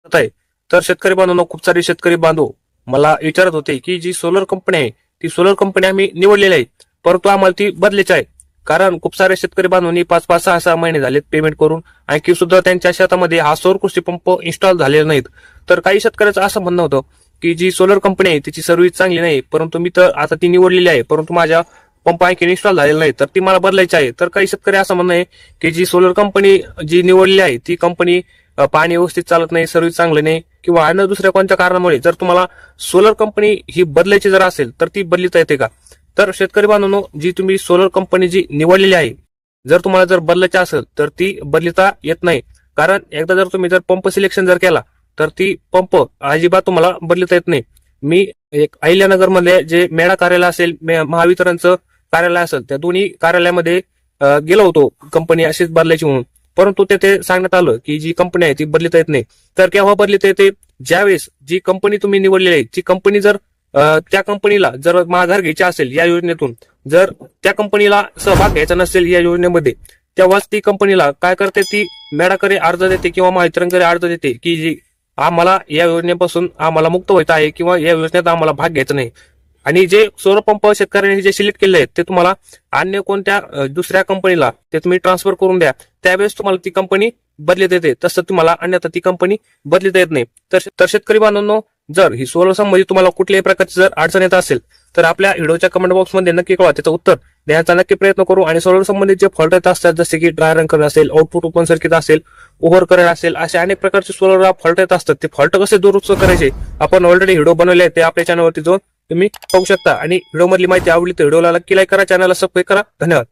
आहे. तर शेतकरी बांधवांनो, खूप सारे शेतकरी बांधव मला विचारत होते की जी सोलर कंपनी आहे ती सोलर कंपनी आम्ही निवडलेली आहे, परंतु आम्हाला ती बदलायची आहे. कारण खूप सारे शेतकरी बांधवांनी 5-5, 6-6 महिने झालेत पेमेंट करून, आणखी सुद्धा त्यांच्या शेतामध्ये हा सौर कृषी पंप इन्स्टॉल झालेला नाहीत. तर काही शेतकऱ्याचं असं म्हणणं होतं की जी सोलर कंपनी आहे त्याची सर्व्हिस चांगली नाही, परंतु मी तर आता ती निवडलेली आहे, परंतु माझ्या पंप आणखी इन्स्टॉल झालेला नाही, तर ती मला बदलायची आहे. तर काही शेतकरी असं म्हणणं आहे की जी सोलर कंपनी जी निवडलेली आहे ती कंपनी पाणी व्यवस्थित चालत नाही, सर्व्हिस चांगली नाही, किंवा अन्य दुसऱ्या कोणत्या कारणामुळे जर तुम्हाला सोलर कंपनी ही बदलायची जर असेल तर ती बदलिता येते का? तर शेतकरी बांधवांनो, जी तुम्ही सोलर कंपनी जी निवडलेली आहे, जर तुम्हाला जर बदलायची असेल तर ती बदलिता येत नाही. कारण एकदा जर तुम्ही जर पंप सिलेक्शन जर केला तर ती पंप अजिबात तुम्हाला बदलिता येत नाही. मी एक अहिल्यानगर मध्ये जे मेळा कार्यालय असेल, महावितरणचं कार्यालय असेल, त्या दोन्ही कार्यालयामध्ये गेलो होतो कंपनी अशीच बदलायची म्हणून, परंतु ते सांगण्यात आलं की जी कंपनी आहे ती बदलिता येत नाही. तर केव्हा बदलिता येते? ज्यावेळेस जी कंपनी तुम्ही निवडलेली आहे ती कंपनी जर त्या कंपनीला जर माघार घ्यायची असेल या योजनेतून, जर त्या कंपनीला सहभाग घ्यायचा नसेल या योजनेमध्ये, तेव्हाच ती कंपनीला काय करते, ती मेळाकडे अर्ज देते किंवा महावितरणकडे अर्ज देते की जी आम्हाला या योजनेपासून आम्हाला मुक्त व्हायचं आहे किंवा या योजनेत आम्हाला भाग घ्यायचा नाही. आणि जे सौर पंप शेतकऱ्यांनी जे सिलेक्ट केले आहेत ते तुम्हाला अन्य कोणत्या दुसऱ्या कंपनीला ते तुम्ही ट्रान्सफर करून द्या, त्यावेळेस तुम्हाला ती कंपनी बदलत येते. तसं तुम्हाला अन्यथा ती कंपनी बदलता येत नाही. तर शेतकरी बांधवांनो, जर ही सोलर संबंधित तुम्हाला कुठल्याही प्रकारची जर अडचण येत असेल तर आपल्या व्हिडिओच्या कमेंट बॉक्समध्ये नक्की कळवा, त्याचं उत्तर देण्याचा नक्की प्रयत्न करू. आणि सोलर संबंधित जे फॉल्ट येत असतात, जसे की ड्राय रन करत असेल, आउटपुट ओपन सर्किट असेल, ओव्हर करंट असेल, असे अनेक प्रकारचे सोलर फॉल्ट येत असतात. ते फॉल्ट कसे दुरुस्त करायचे आपण ऑलरेडी व्हिडिओ बनवले आहे, ते आपल्या चॅनलवरती जाऊन तुम्ही पाहू शकता. आणि व्हिडिओ मधली माहिती आवडली तर व्हिडिओला नक्की लाईक करा, चॅनलला सबस्क्राईब करा. धन्यवाद.